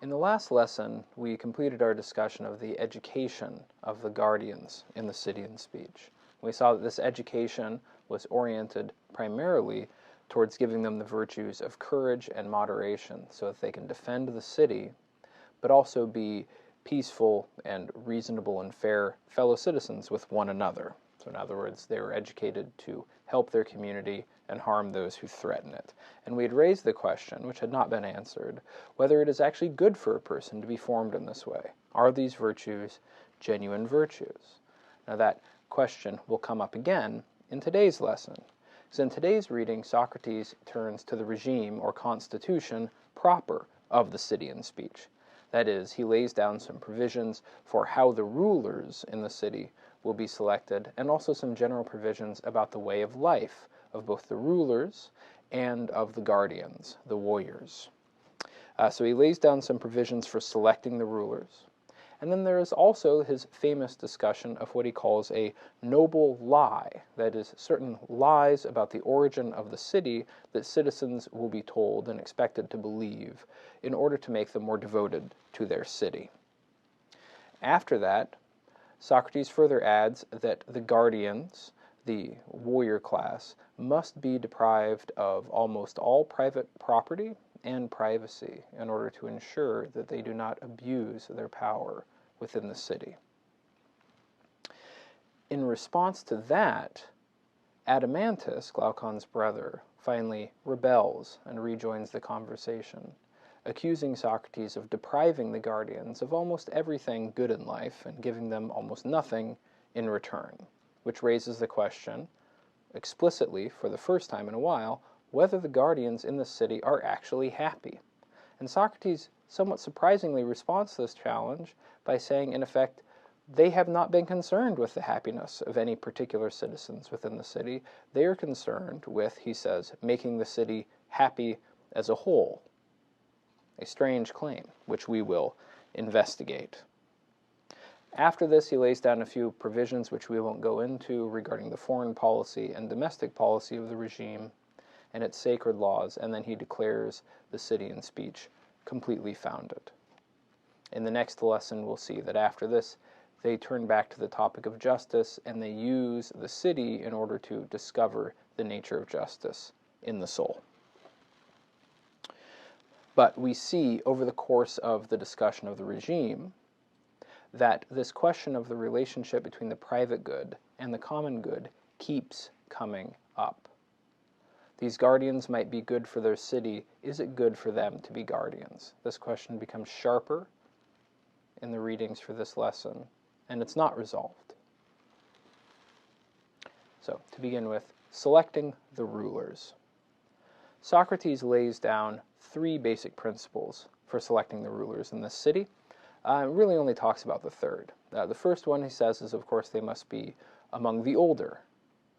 In the last lesson, we completed our discussion of the education of the guardians in the city and speech. We saw that this education was oriented primarily towards giving them the virtues of courage and moderation so that they can defend the city, but also be peaceful and reasonable and fair fellow citizens with one another. So in other words, they were educated to help their community and harm those who threaten it. And we had raised the question, which had not been answered, whether it is actually good for a person to be formed in this way. Are these virtues genuine virtues? Now that question will come up again in today's lesson. Because in today's reading, Socrates turns to the regime or constitution proper of the city and speech. That is, he lays down some provisions for how the rulers in the city will be selected, and also some general provisions about the way of life of both the rulers and of the guardians, the warriors. So he lays down some provisions for selecting the rulers. And then there is also his famous discussion of what he calls a noble lie, that is, certain lies about the origin of the city that citizens will be told and expected to believe in order to make them more devoted to their city. After that, Socrates further adds that the guardians, the warrior class, must be deprived of almost all private property and privacy in order to ensure that they do not abuse their power within the city. In response to that, Adeimantus, Glaucon's brother, finally rebels and rejoins the conversation, accusing Socrates of depriving the guardians of almost everything good in life and giving them almost nothing in return, which raises the question, explicitly for the first time in a while, whether the guardians in the city are actually happy. And Socrates somewhat surprisingly responds to this challenge by saying, in effect, they have not been concerned with the happiness of any particular citizens within the city. They are concerned with, he says, making the city happy as a whole. A strange claim, which we will investigate. After this, he lays down a few provisions which we won't go into regarding the foreign policy and domestic policy of the regime and its sacred laws, and then he declares the city and speech completely founded. In the next lesson, we'll see that after this, they turn back to the topic of justice, and they use the city in order to discover the nature of justice in the soul. But we see over the course of the discussion of the regime that this question of the relationship between the private good and the common good keeps coming up. These guardians might be good for their city. Is it good for them to be guardians? This question becomes sharper in the readings for this lesson, and it's not resolved. So, to begin with, selecting the rulers. Socrates lays down three basic principles for selecting the rulers in the city. Really only talks about the third. The first one, he says, is of course they must be among the older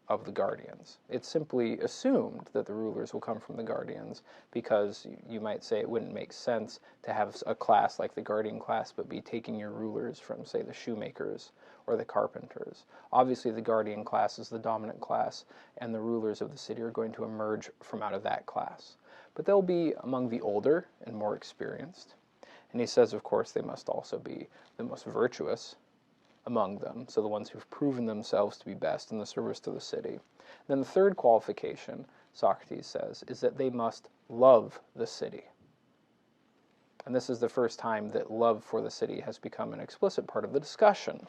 of the guardians. It's simply assumed that the rulers will come from the guardians because you might say it wouldn't make sense to have a class like the guardian class but be taking your rulers from, say, the shoemakers or the carpenters. Obviously the guardian class is the dominant class, and the rulers of the city are going to emerge from out of that class. But they'll be among the older and more experienced. And he says, of course, they must also be the most virtuous among them, so the ones who've proven themselves to be best in the service to the city. Then the third qualification, Socrates says, is that they must love the city. And this is the first time that love for the city has become an explicit part of the discussion.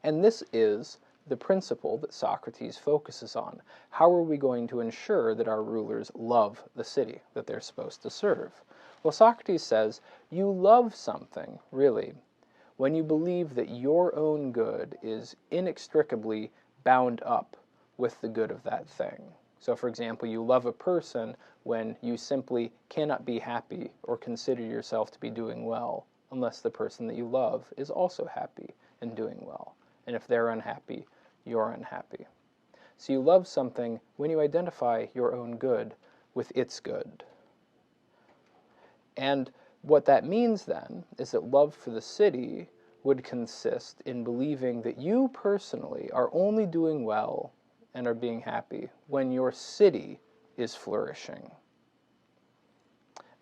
And this is the principle that Socrates focuses on. How are we going to ensure that our rulers love the city that they're supposed to serve? Well, Socrates says, you love something, really, when you believe that your own good is inextricably bound up with the good of that thing. So, for example, you love a person when you simply cannot be happy or consider yourself to be doing well unless the person that you love is also happy and doing well. And if they're unhappy, you're unhappy. So you love something when you identify your own good with its good. And what that means then is that love for the city would consist in believing that you personally are only doing well and are being happy when your city is flourishing.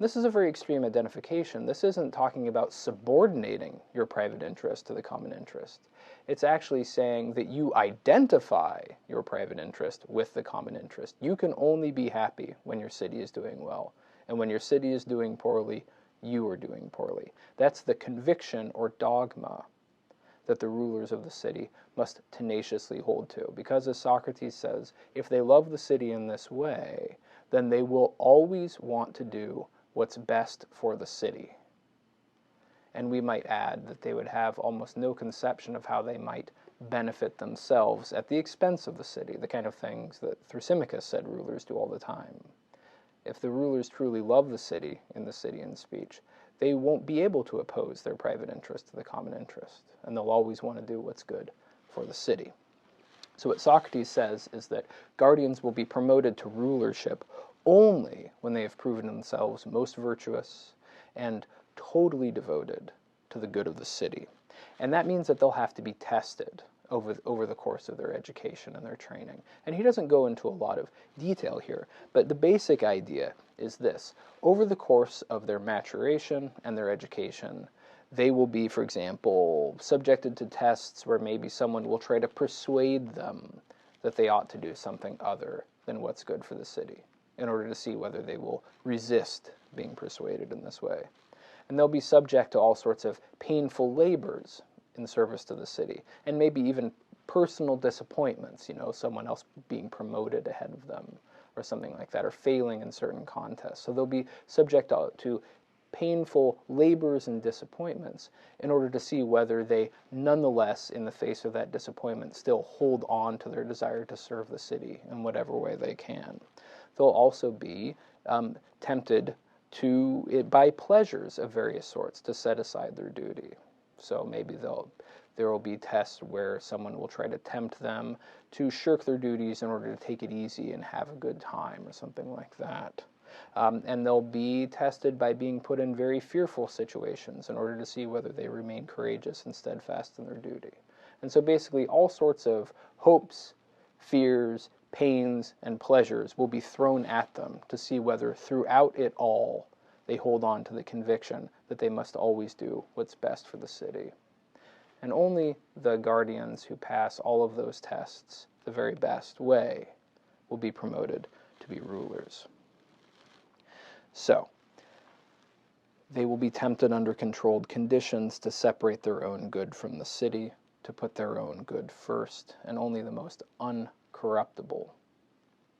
This is a very extreme identification. This isn't talking about subordinating your private interest to the common interest. It's actually saying that you identify your private interest with the common interest. You can only be happy when your city is doing well. And when your city is doing poorly, you are doing poorly. That's the conviction or dogma that the rulers of the city must tenaciously hold to. Because as Socrates says, if they love the city in this way, then they will always want to do what's best for the city. And we might add that they would have almost no conception of how they might benefit themselves at the expense of the city, the kind of things that Thrasymachus said rulers do all the time. If the rulers truly love the city in the Citian speech, they won't be able to oppose their private interest to the common interest, and they'll always want to do what's good for the city. So what Socrates says is that guardians will be promoted to rulership only when they have proven themselves most virtuous and totally devoted to the good of the city. And that means that they'll have to be tested over the course of their education and their training. And he doesn't go into a lot of detail here, but the basic idea is this. Over the course of their maturation and their education, they will be, for example, subjected to tests where maybe someone will try to persuade them that they ought to do something other than what's good for the city, in order to see whether they will resist being persuaded in this way. And they'll be subject to all sorts of painful labors in service to the city, and maybe even personal disappointments, someone else being promoted ahead of them, or something like that, or failing in certain contests. So they'll be subject to painful labors and disappointments in order to see whether they nonetheless, in the face of that disappointment, still hold on to their desire to serve the city in whatever way they can. They'll also be tempted by pleasures of various sorts to set aside their duty. So maybe there will be tests where someone will try to tempt them to shirk their duties in order to take it easy and have a good time or something like that. And they'll be tested by being put in very fearful situations in order to see whether they remain courageous and steadfast in their duty. And so basically all sorts of hopes, fears, pains, and pleasures will be thrown at them to see whether throughout it all they hold on to the conviction that they must always do what's best for the city. And only the guardians who pass all of those tests the very best way will be promoted to be rulers. So, they will be tempted under controlled conditions to separate their own good from the city, to put their own good first, and only the most uncorruptible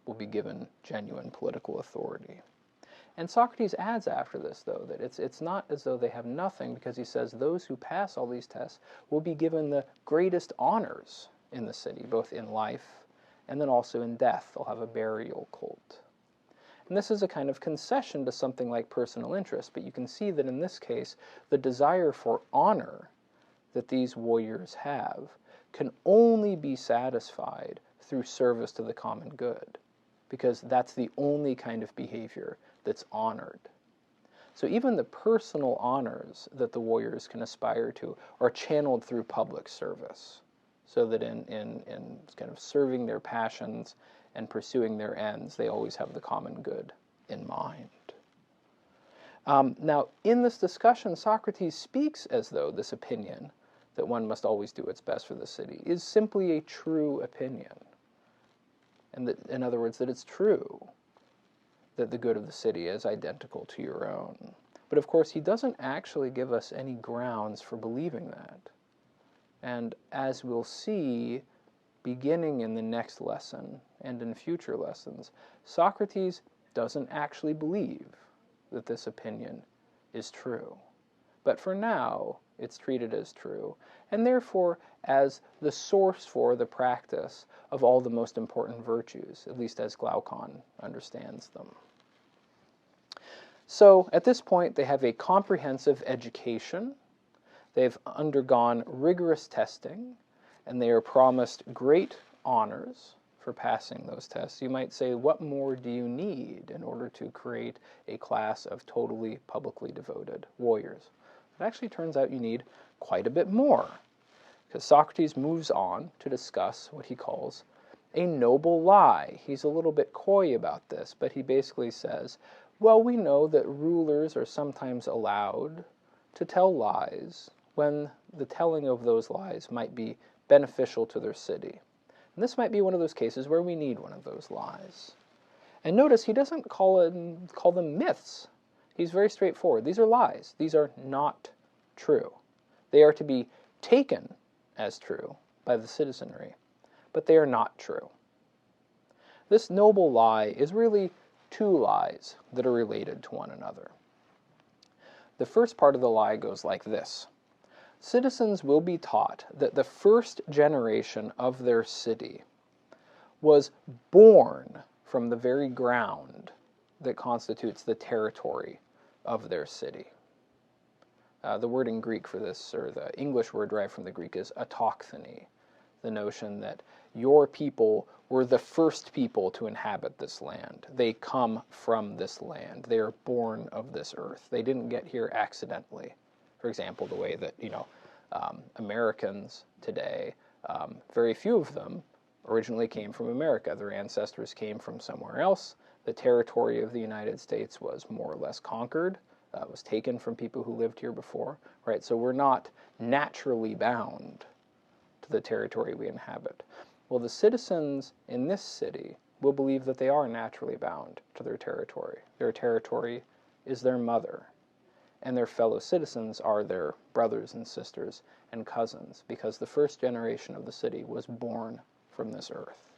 will be given genuine political authority. And Socrates adds after this, though, that it's not as though they have nothing, because he says those who pass all these tests will be given the greatest honors in the city, both in life and then also in death. They'll have a burial cult. And this is a kind of concession to something like personal interest, but you can see that in this case, the desire for honor that these warriors have can only be satisfied through service to the common good, because that's the only kind of behavior that's honored. So even the personal honors that the warriors can aspire to are channeled through public service, so that in kind of serving their passions and pursuing their ends, they always have the common good in mind. Now, in this discussion, Socrates speaks as though this opinion, that one must always do what's best for the city, is simply a true opinion. And that, in other words, that it's true that the good of the city is identical to your own. But of course, he doesn't actually give us any grounds for believing that. And as we'll see, beginning in the next lesson and in future lessons, Socrates doesn't actually believe that this opinion is true. But for now, it's treated as true, and therefore as the source for the practice of all the most important virtues, at least as Glaucon understands them. So at this point, they have a comprehensive education. They've undergone rigorous testing, and they are promised great honors for passing those tests. You might say, what more do you need in order to create a class of totally publicly devoted warriors? It actually turns out you need quite a bit more, because Socrates moves on to discuss what he calls a noble lie. He's a little bit coy about this, but he basically says, well, we know that rulers are sometimes allowed to tell lies when the telling of those lies might be beneficial to their city. And this might be one of those cases where we need one of those lies. And notice he doesn't call them myths. He's very straightforward. These are lies. These are not true. They are to be taken as true by the citizenry, but they are not true. This noble lie is really two lies that are related to one another. The first part of the lie goes like this. Citizens will be taught that the first generation of their city was born from the very ground that constitutes the territory of their city. The word in Greek for this, or the English word derived from the Greek, is autochthony, the notion that your people were the first people to inhabit this land. They come from this land. They are born of this earth. They didn't get here accidentally. For example, the way that, Americans today, very few of them originally came from America. Their ancestors came from somewhere else. The territory of the United States was more or less conquered. Was taken from people who lived here before, right? So we're not naturally bound to the territory we inhabit. Well, the citizens in this city will believe that they are naturally bound to their territory. Their territory is their mother, and their fellow citizens are their brothers and sisters and cousins, because the first generation of the city was born from this earth.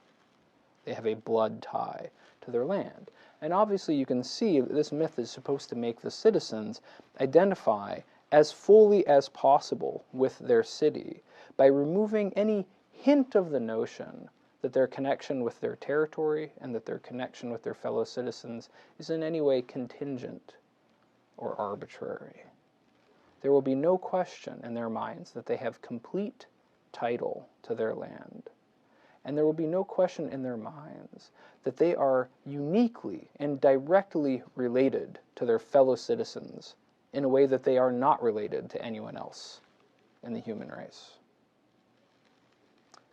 They have a blood tie to their land. And obviously you can see that this myth is supposed to make the citizens identify as fully as possible with their city by removing any hint of the notion that their connection with their territory and that their connection with their fellow citizens is in any way contingent or arbitrary. There will be no question in their minds that they have complete title to their land. And there will be no question in their minds that they are uniquely and directly related to their fellow citizens in a way that they are not related to anyone else in the human race.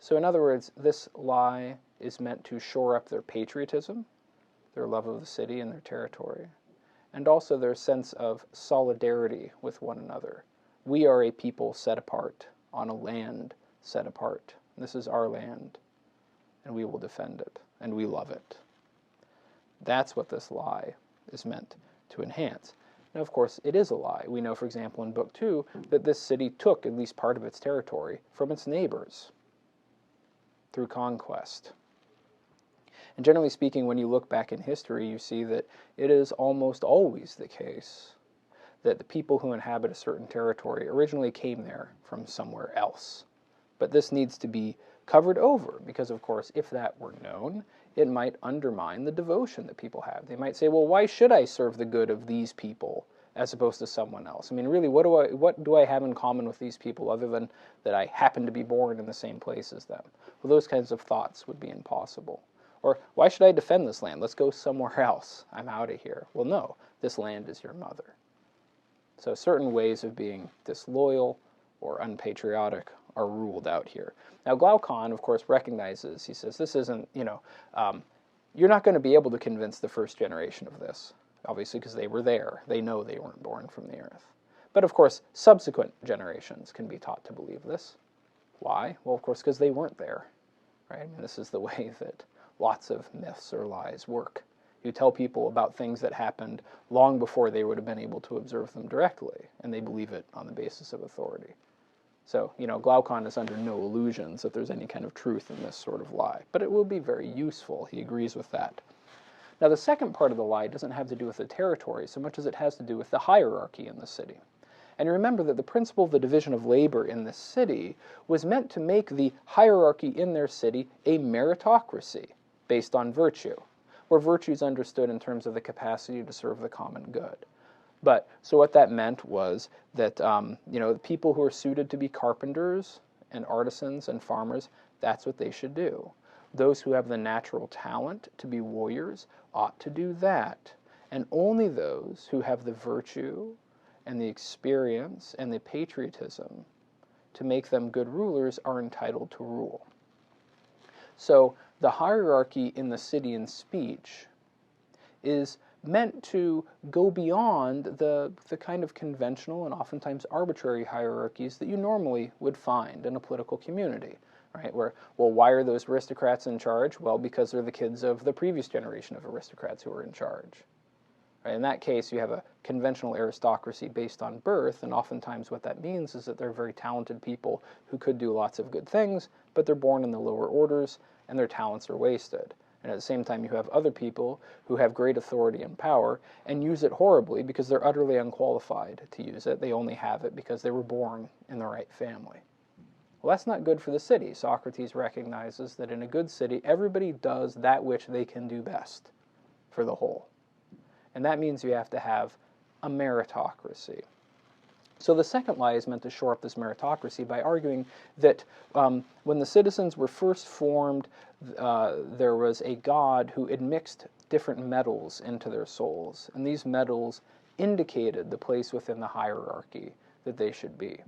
So in other words, this lie is meant to shore up their patriotism, their love of the city and their territory, and also their sense of solidarity with one another. We are a people set apart on a land set apart. This is our land, and we will defend it, and we love it. That's what this lie is meant to enhance. Now, of course, it is a lie. We know, for example, in Book 2, that this city took at least part of its territory from its neighbors through conquest. And generally speaking, when you look back in history, you see that it is almost always the case that the people who inhabit a certain territory originally came there from somewhere else. But this needs to be covered over, because of course, if that were known, it might undermine the devotion that people have. They might say, well, why should I serve the good of these people as opposed to someone else? I mean, really, what do I have in common with these people other than that I happen to be born in the same place as them? Well, those kinds of thoughts would be impossible. Or, why should I defend this land? Let's go somewhere else. I'm out of here. Well, no, this land is your mother. So certain ways of being disloyal or unpatriotic are ruled out here. Now, Glaucon, of course, recognizes, he says, this isn't, you're not going to be able to convince the first generation of this, obviously, because they were there. They know they weren't born from the earth. But, of course, subsequent generations can be taught to believe this. Why? Well, of course, because they weren't there, right? I mean, this is the way that lots of myths or lies work. You tell people about things that happened long before they would have been able to observe them directly, and they believe it on the basis of authority. So, Glaucon is under no illusions that there's any kind of truth in this sort of lie. But it will be very useful. He agrees with that. Now, the second part of the lie doesn't have to do with the territory so much as it has to do with the hierarchy in the city. And remember that the principle of the division of labor in this city was meant to make the hierarchy in their city a meritocracy based on virtue, where virtue is understood in terms of the capacity to serve the common good. But, so what that meant was that, the people who are suited to be carpenters and artisans and farmers, that's what they should do. Those who have the natural talent to be warriors ought to do that. And only those who have the virtue and the experience and the patriotism to make them good rulers are entitled to rule. So, the hierarchy in the city and speech is meant to go beyond the kind of conventional and oftentimes arbitrary hierarchies that you normally would find in a political community, right? Where, well, why are those aristocrats in charge? Well, because they're the kids of the previous generation of aristocrats who were in charge. Right? In that case, you have a conventional aristocracy based on birth, and oftentimes what that means is that they're very talented people who could do lots of good things, but they're born in the lower orders, and their talents are wasted. And at the same time, you have other people who have great authority and power and use it horribly because they're utterly unqualified to use it. They only have it because they were born in the right family. Well, that's not good for the city. Socrates recognizes that in a good city, everybody does that which they can do best for the whole. And that means you have to have a meritocracy. So the second lie is meant to shore up this meritocracy by arguing that when the citizens were first formed, there was a god who had mixed different metals into their souls, and these metals indicated the place within the hierarchy that they should be.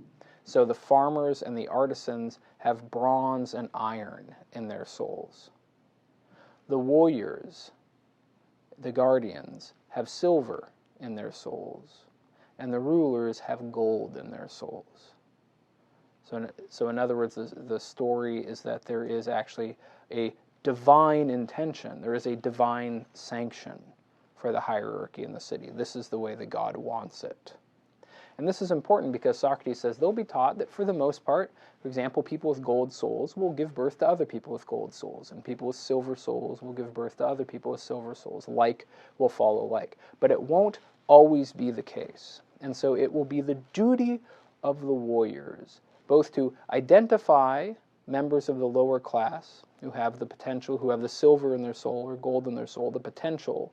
So the farmers and the artisans have bronze and iron in their souls. The warriors, the guardians, have silver in their souls, and the rulers have gold in their souls. So in other words, the story is that there is actually a divine intention. There is a divine sanction for the hierarchy in the city. This is the way that God wants it. And this is important because Socrates says they'll be taught that for the most part, for example, people with gold souls will give birth to other people with gold souls, and people with silver souls will give birth to other people with silver souls. Like will follow like. But it won't always be the case. And so it will be the duty of the warriors both to identify members of the lower class who have the potential, who have the silver in their soul or gold in their soul, the potential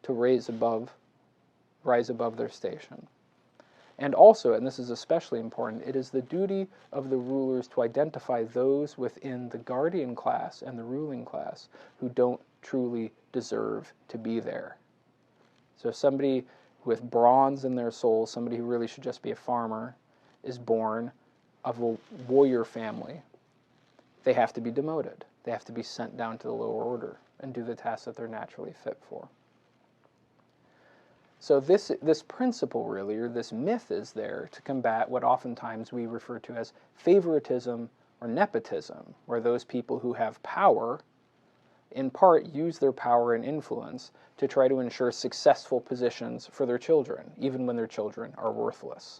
to rise above their station. And also, and this is especially important, it is the duty of the rulers to identify those within the guardian class and the ruling class who don't truly deserve to be there. So if somebody with bronze in their soul, somebody who really should just be a farmer, is born of a warrior family, they have to be demoted. They have to be sent down to the lower order and do the tasks that they're naturally fit for. So this principle really, or this myth, is there to combat what oftentimes we refer to as favoritism or nepotism, where those people who have power, in part, use their power and influence to try to ensure successful positions for their children, even when their children are worthless.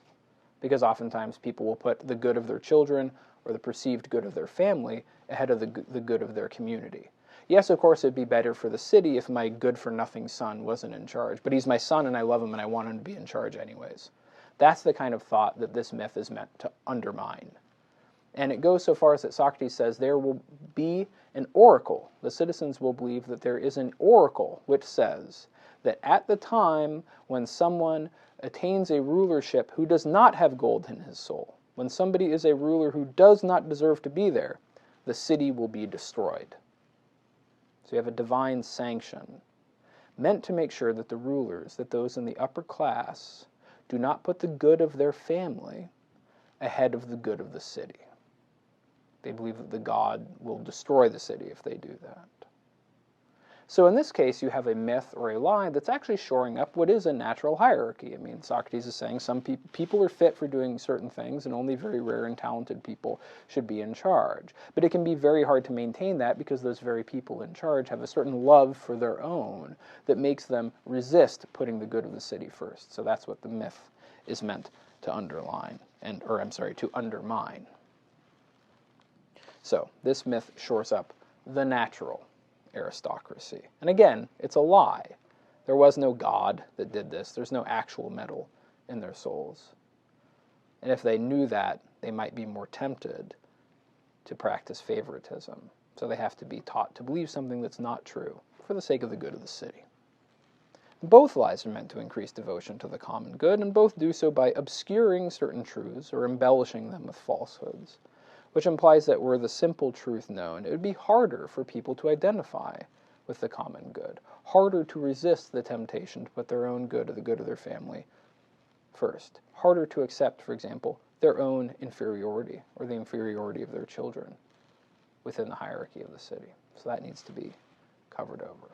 Because oftentimes people will put the good of their children or the perceived good of their family ahead of the good of their community. Yes, of course, it'd be better for the city if my good-for-nothing son wasn't in charge, but he's my son and I love him and I want him to be in charge anyways. That's the kind of thought that this myth is meant to undermine. And it goes so far as that Socrates says there will be an oracle. The citizens will believe that there is an oracle which says that at the time when someone attains a rulership who does not have gold in his soul, when somebody is a ruler who does not deserve to be there, the city will be destroyed. So you have a divine sanction meant to make sure that the rulers, that those in the upper class, do not put the good of their family ahead of the good of the city. They believe that the god will destroy the city if they do that. So in this case, you have a myth or a lie that's actually shoring up what is a natural hierarchy. I mean, Socrates is saying some people are fit for doing certain things, and only very rare and talented people should be in charge. But it can be very hard to maintain that because those very people in charge have a certain love for their own that makes them resist putting the good of the city first. So that's what the myth is meant to undermine. So this myth shores up the natural aristocracy. And again, it's a lie. There was no god that did this. There's no actual metal in their souls. And if they knew that, they might be more tempted to practice favoritism. So they have to be taught to believe something that's not true for the sake of the good of the city. Both lies are meant to increase devotion to the common good, and both do so by obscuring certain truths or embellishing them with falsehoods, which implies that were the simple truth known, it would be harder for people to identify with the common good, harder to resist the temptation to put their own good or the good of their family first, harder to accept, for example, their own inferiority or the inferiority of their children within the hierarchy of the city. So that needs to be covered over.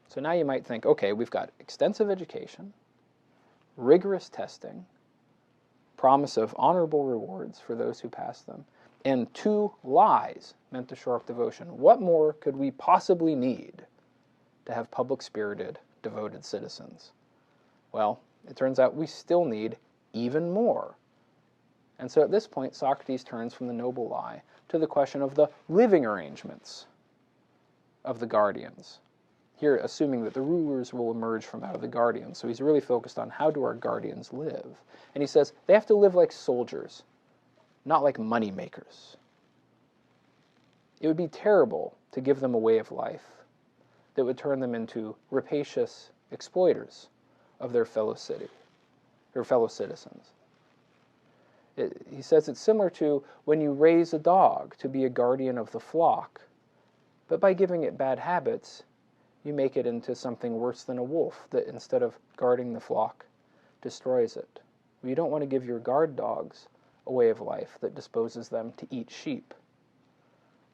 So now you might think, okay, we've got extensive education, rigorous testing, promise of honorable rewards for those who pass them, and 2 lies meant to shore up devotion. What more could we possibly need to have public-spirited, devoted citizens? Well, it turns out we still need even more. And so at this point, Socrates turns from the noble lie to the question of the living arrangements of the guardians. Here, assuming that the rulers will emerge from out of the guardians. So he's really focused on how do our guardians live. And he says they have to live like soldiers, not like money makers. It would be terrible to give them a way of life that would turn them into rapacious exploiters of their fellow citizens. He says it's similar to when you raise a dog to be a guardian of the flock, but by giving it bad habits, you make it into something worse than a wolf that, instead of guarding the flock, destroys it. You don't want to give your guard dogs a way of life that disposes them to eat sheep.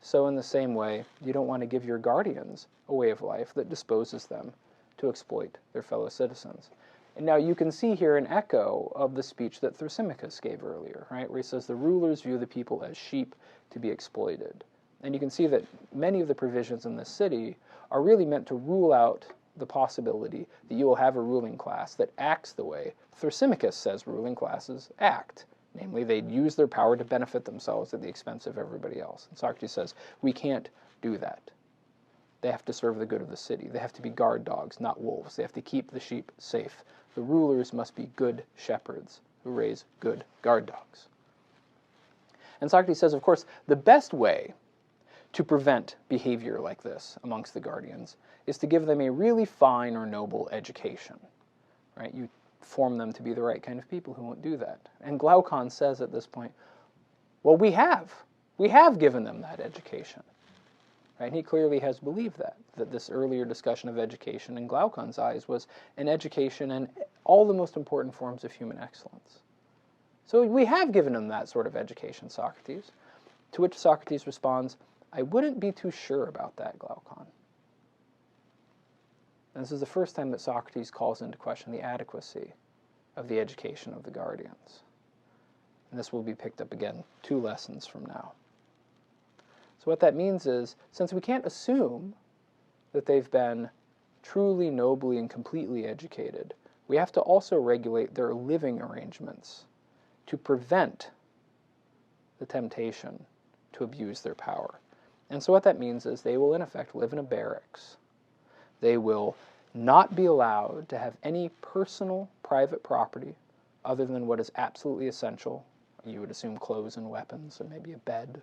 So in the same way, you don't want to give your guardians a way of life that disposes them to exploit their fellow citizens. And now you can see here an echo of the speech that Thrasymachus gave earlier, right, where he says the rulers view the people as sheep to be exploited. And you can see that many of the provisions in this city are really meant to rule out the possibility that you will have a ruling class that acts the way Thrasymachus says ruling classes act. Namely, they'd use their power to benefit themselves at the expense of everybody else. And Socrates says, we can't do that. They have to serve the good of the city. They have to be guard dogs, not wolves. They have to keep the sheep safe. The rulers must be good shepherds who raise good guard dogs. And Socrates says, of course, the best way to prevent behavior like this amongst the guardians is to give them a really fine or noble education. Right? You form them to be the right kind of people who won't do that. And Glaucon says at this point, well, we have given them that education. Right? And he clearly has believed that this earlier discussion of education in Glaucon's eyes was an education in all the most important forms of human excellence. So we have given them that sort of education, Socrates. To which Socrates responds, I wouldn't be too sure about that, Glaucon. And this is the first time that Socrates calls into question the adequacy of the education of the guardians. And this will be picked up again 2 lessons from now. So what that means is, since we can't assume that they've been truly, nobly, and completely educated, we have to also regulate their living arrangements to prevent the temptation to abuse their power. And so what that means is they will, in effect, live in a barracks. They will not be allowed to have any personal, private property other than what is absolutely essential. You would assume clothes and weapons, and maybe a bed.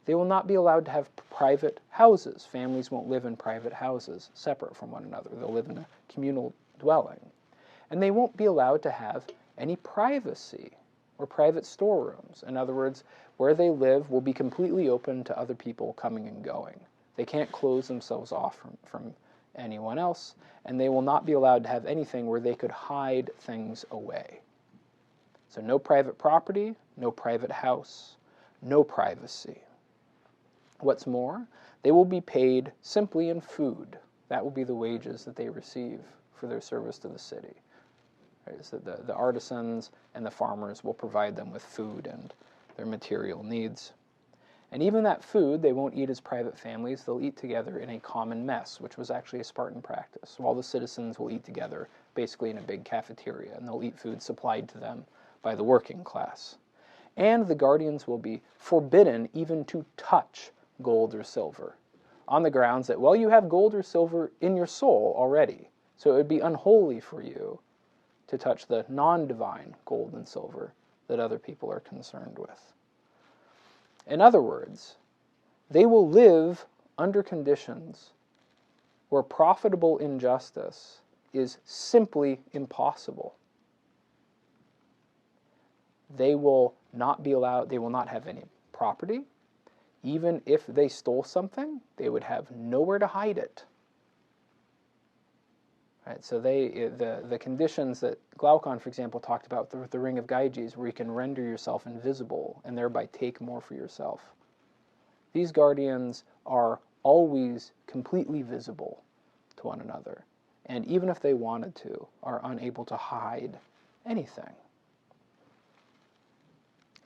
They will not be allowed to have private houses. Families won't live in private houses separate from one another. They'll live in a communal dwelling. And they won't be allowed to have any privacy or private storerooms. In other words, where they live will be completely open to other people coming and going. They can't close themselves off from anyone else, and they will not be allowed to have anything where they could hide things away. So no private property, no private house, no privacy. What's more, they will be paid simply in food. That will be the wages that they receive for their service to the city. Right? So the artisans and the farmers will provide them with food and their material needs. And even that food, they won't eat as private families. They'll eat together in a common mess, which was actually a Spartan practice. So all the citizens will eat together, basically in a big cafeteria, and they'll eat food supplied to them by the working class. And the guardians will be forbidden even to touch gold or silver, on the grounds that, well, you have gold or silver in your soul already, so it would be unholy for you to touch the non-divine gold and silver that other people are concerned with. In other words, they will live under conditions where profitable injustice is simply impossible. They will not be allowed, they will not have any property. Even if they stole something, they would have nowhere to hide it. Right, so the conditions that Glaucon, for example, talked about, the ring of Gyges, where you can render yourself invisible and thereby take more for yourself. These guardians are always completely visible to one another, and even if they wanted to, are unable to hide anything.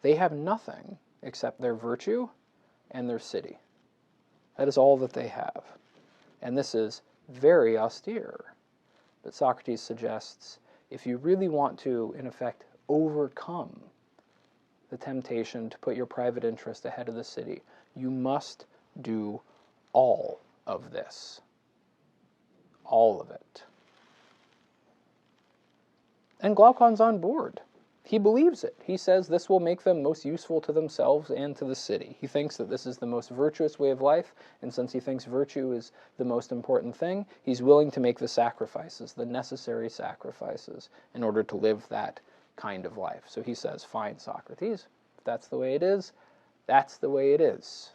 They have nothing except their virtue and their city. That is all that they have. And this is very austere. But Socrates suggests if you really want to, in effect, overcome the temptation to put your private interest ahead of the city, you must do all of this. All of it. And Glaucon's on board. He believes it. He says this will make them most useful to themselves and to the city. He thinks that this is the most virtuous way of life, and since he thinks virtue is the most important thing, he's willing to make the sacrifices, the necessary sacrifices, in order to live that kind of life. So he says, fine, Socrates, if that's the way it is, that's the way it is.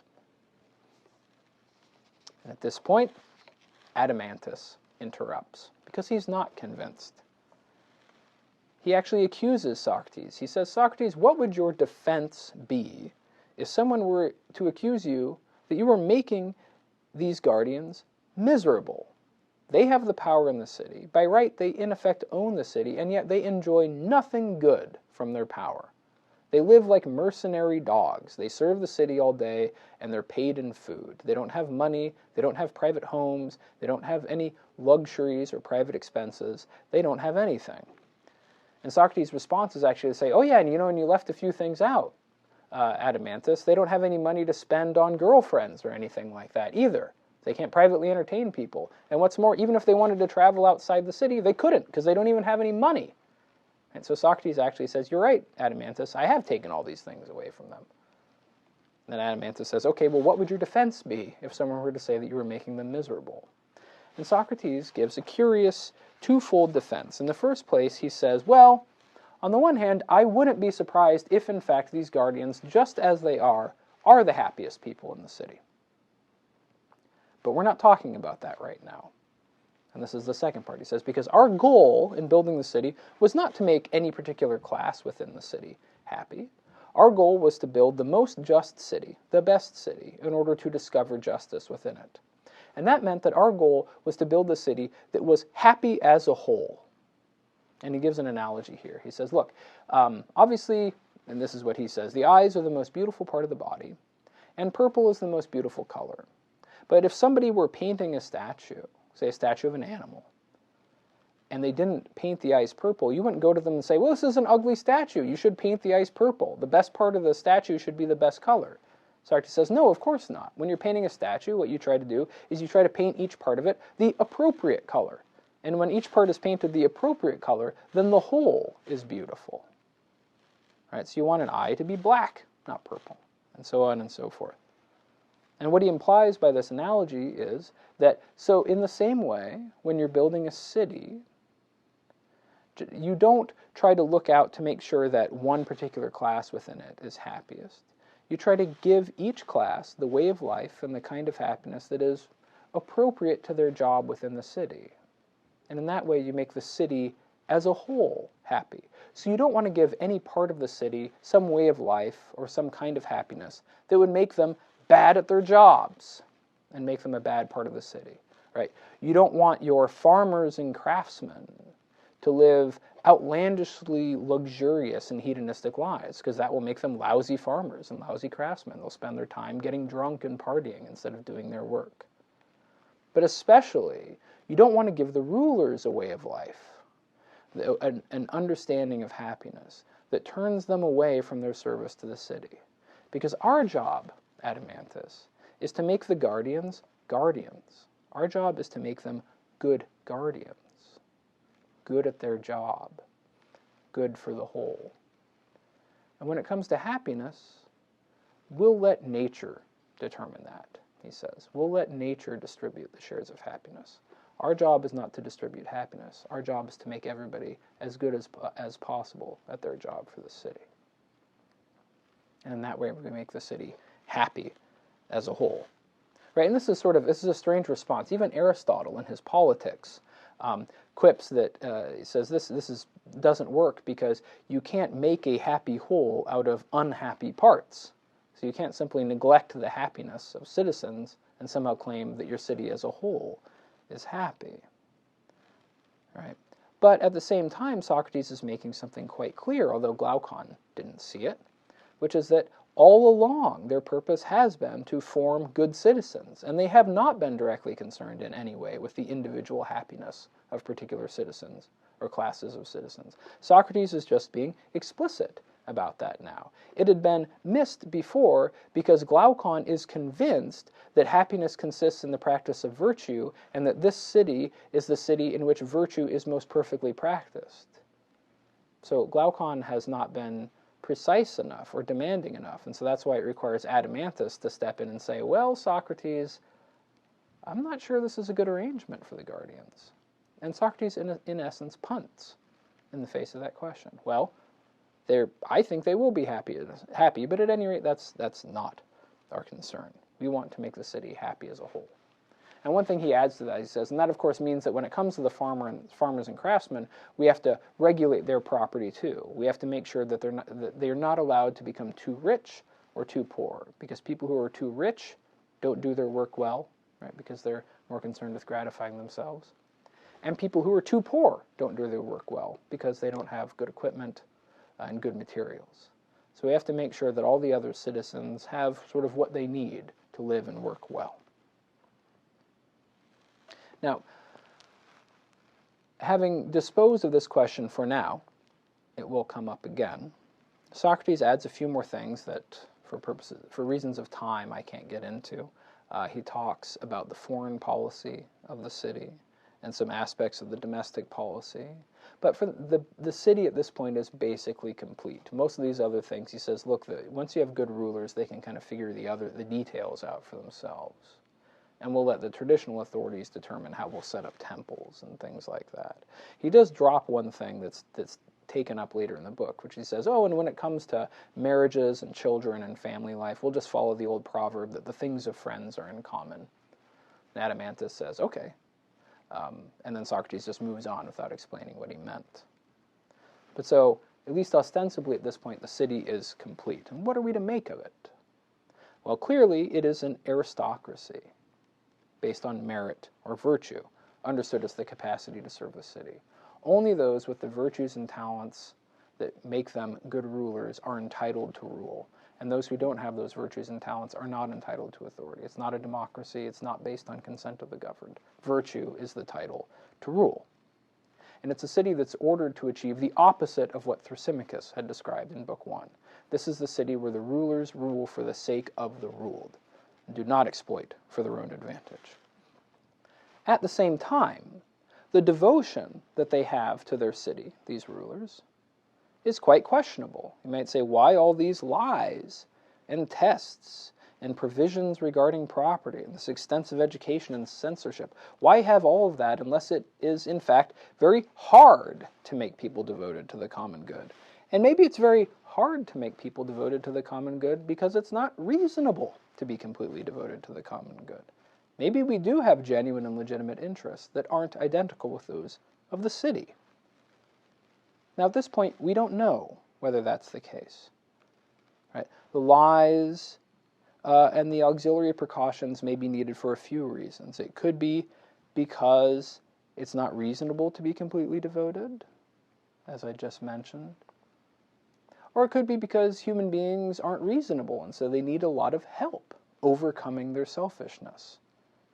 And at this point, Adeimantus interrupts, because he's not convinced. He actually accuses Socrates. He says, Socrates, what would your defense be if someone were to accuse you that you were making these guardians miserable? They have the power in the city. By right, they in effect own the city, and yet they enjoy nothing good from their power. They live like mercenary dogs. They serve the city all day, and they're paid in food. They don't have money. They don't have private homes. They don't have any luxuries or private expenses. They don't have anything. And Socrates' response is actually to say, oh yeah, and you left a few things out, Adeimantus. They don't have any money to spend on girlfriends or anything like that either. They can't privately entertain people. And what's more, even if they wanted to travel outside the city, they couldn't, because they don't even have any money. And so Socrates actually says, you're right, Adeimantus, I have taken all these things away from them. And then Adeimantus says, okay, well, what would your defense be if someone were to say that you were making them miserable? And Socrates gives a curious twofold defense. In the first place, he says, well, on the one hand, I wouldn't be surprised if, in fact, these guardians, just as they are the happiest people in the city. But we're not talking about that right now. And this is the second part. He says, because our goal in building the city was not to make any particular class within the city happy. Our goal was to build the most just city, the best city, in order to discover justice within it. And that meant that our goal was to build a city that was happy as a whole. And he gives an analogy here. He says, look, obviously, and this is what he says, the eyes are the most beautiful part of the body, and purple is the most beautiful color. But if somebody were painting a statue, say a statue of an animal, and they didn't paint the eyes purple, you wouldn't go to them and say, well, this is an ugly statue. You should paint the eyes purple. The best part of the statue should be the best color. Socrates says, no, of course not. When you're painting a statue, what you try to do is you try to paint each part of it the appropriate color. And when each part is painted the appropriate color, then the whole is beautiful. Right? So you want an eye to be black, not purple, and so on and so forth. And what he implies by this analogy is that, so in the same way, when you're building a city, you don't try to look out to make sure that one particular class within it is happiest. You try to give each class the way of life and the kind of happiness that is appropriate to their job within the city. And in that way, you make the city as a whole happy. So you don't want to give any part of the city some way of life or some kind of happiness that would make them bad at their jobs and make them a bad part of the city, right? You don't want your farmers and craftsmen to live outlandishly luxurious and hedonistic lives, because that will make them lousy farmers and lousy craftsmen. They'll spend their time getting drunk and partying instead of doing their work. But especially, you don't want to give the rulers a way of life, an understanding of happiness that turns them away from their service to the city. Because our job, Adeimantus, is to make the guardians guardians. Our job is to make them good guardians. Good at their job, good for the whole. And when it comes to happiness, we'll let nature determine that, he says. We'll let nature distribute the shares of happiness. Our job is not to distribute happiness. Our job is to make everybody as good as possible at their job for the city. And in that way, we make the city happy as a whole. Right? And this is a strange response. Even Aristotle in his Politics quips that says this doesn't work because you can't make a happy whole out of unhappy parts. So you can't simply neglect the happiness of citizens and somehow claim that your city as a whole is happy. Right? But at the same time, Socrates is making something quite clear, although Glaucon didn't see it, which is that all along their purpose has been to form good citizens, and they have not been directly concerned in any way with the individual happiness of particular citizens or classes of citizens. Socrates is just being explicit about that now. It had been missed before because Glaucon is convinced that happiness consists in the practice of virtue, and that this city is the city in which virtue is most perfectly practiced. So Glaucon has not been precise enough or demanding enough, and so that's why it requires Adeimantus to step in and say, well, Socrates, I'm not sure this is a good arrangement for the guardians. And Socrates, in essence, punts in the face of that question. Well, I think they will be happy, but at any rate, that's not our concern. We want to make the city happy as a whole. And one thing he adds to that, he says, and that of course means that when it comes to the farmers and craftsmen, we have to regulate their property too. We have to make sure that they're not allowed to become too rich or too poor, because people who are too rich don't do their work well, right? Because they're more concerned with gratifying themselves. And people who are too poor don't do their work well, because they don't have good equipment and good materials. So we have to make sure that all the other citizens have sort of what they need to live and work well. Now, having disposed of this question for now, it will come up again. Socrates adds a few more things that, for reasons of time, I can't get into. He talks about the foreign policy of the city and some aspects of the domestic policy. But for the city at this point is basically complete. Most of these other things, he says, look, once you have good rulers, they can kind of figure the details out for themselves. And we'll let the traditional authorities determine how we'll set up temples and things like that. He does drop one thing that's taken up later in the book, which he says, and when it comes to marriages and children and family life, we'll just follow the old proverb that the things of friends are in common. And Adeimantus says, okay. And then Socrates just moves on without explaining what he meant. But so, at least ostensibly at this point, the city is complete. And what are we to make of it? Well, clearly it is an aristocracy based on merit or virtue, understood as the capacity to serve the city. Only those with the virtues and talents that make them good rulers are entitled to rule, and those who don't have those virtues and talents are not entitled to authority. It's not a democracy. It's not based on consent of the governed. Virtue is the title to rule. And it's a city that's ordered to achieve the opposite of what Thrasymachus had described in Book 1. This is the city where the rulers rule for the sake of the ruled, and do not exploit for their own advantage. At the same time, the devotion that they have to their city, these rulers, is quite questionable. You might say, why all these lies and tests and provisions regarding property and this extensive education and censorship? Why have all of that unless it is, in fact, very hard to make people devoted to the common good? And maybe it's very hard to make people devoted to the common good because it's not reasonable to be completely devoted to the common good. Maybe we do have genuine and legitimate interests that aren't identical with those of the city. Now, at this point, we don't know whether that's the case. Right? The lies and the auxiliary precautions may be needed for a few reasons. It could be because it's not reasonable to be completely devoted, as I just mentioned. Or it could be because human beings aren't reasonable, and so they need a lot of help overcoming their selfishness,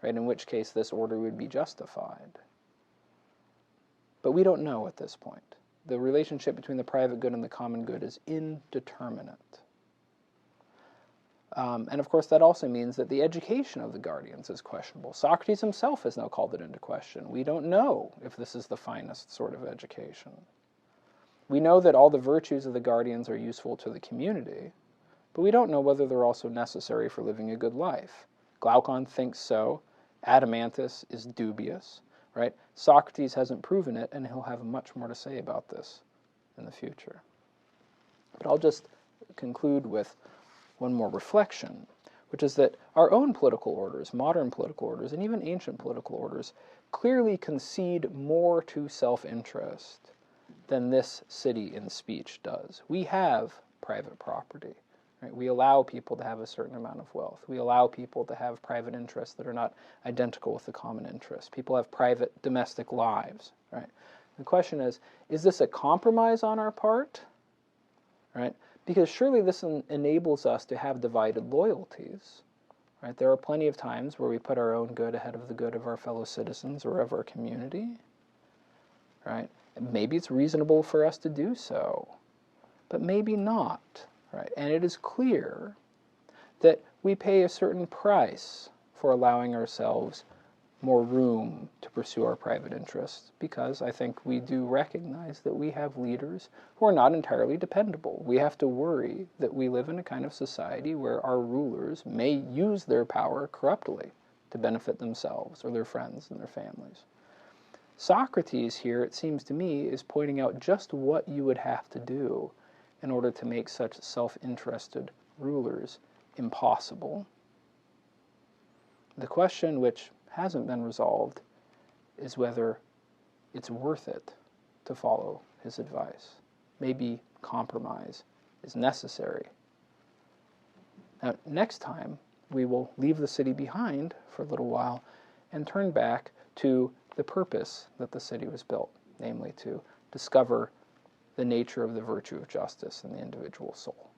right? In which case this order would be justified. But we don't know at this point. The relationship between the private good and the common good is indeterminate. And of course that also means that the education of the guardians is questionable. Socrates himself has now called it into question. We don't know if this is the finest sort of education. We know that all the virtues of the guardians are useful to the community, but we don't know whether they're also necessary for living a good life. Glaucon thinks so. Adeimantus is dubious, right? Socrates hasn't proven it, and he'll have much more to say about this in the future. But I'll just conclude with one more reflection, which is that our own political orders, modern political orders, and even ancient political orders, clearly concede more to self-interest than this city in speech does. We have private property. Right? We allow people to have a certain amount of wealth. We allow people to have private interests that are not identical with the common interest. People have private domestic lives. Right? The question is this a compromise on our part? Right? Because surely this enables us to have divided loyalties. Right? There are plenty of times where we put our own good ahead of the good of our fellow citizens or of our community. Right? And maybe it's reasonable for us to do so, but maybe not. Right? And it is clear that we pay a certain price for allowing ourselves more room to pursue our private interests, because I think we do recognize that we have leaders who are not entirely dependable. We have to worry that we live in a kind of society where our rulers may use their power corruptly to benefit themselves or their friends and their families. Socrates here, it seems to me, is pointing out just what you would have to do in order to make such self-interested rulers impossible. The question which hasn't been resolved is whether it's worth it to follow his advice. Maybe compromise is necessary. Now, next time, we will leave the city behind for a little while and turn back to the purpose that the city was built, namely to discover the nature of the virtue of justice in the individual soul.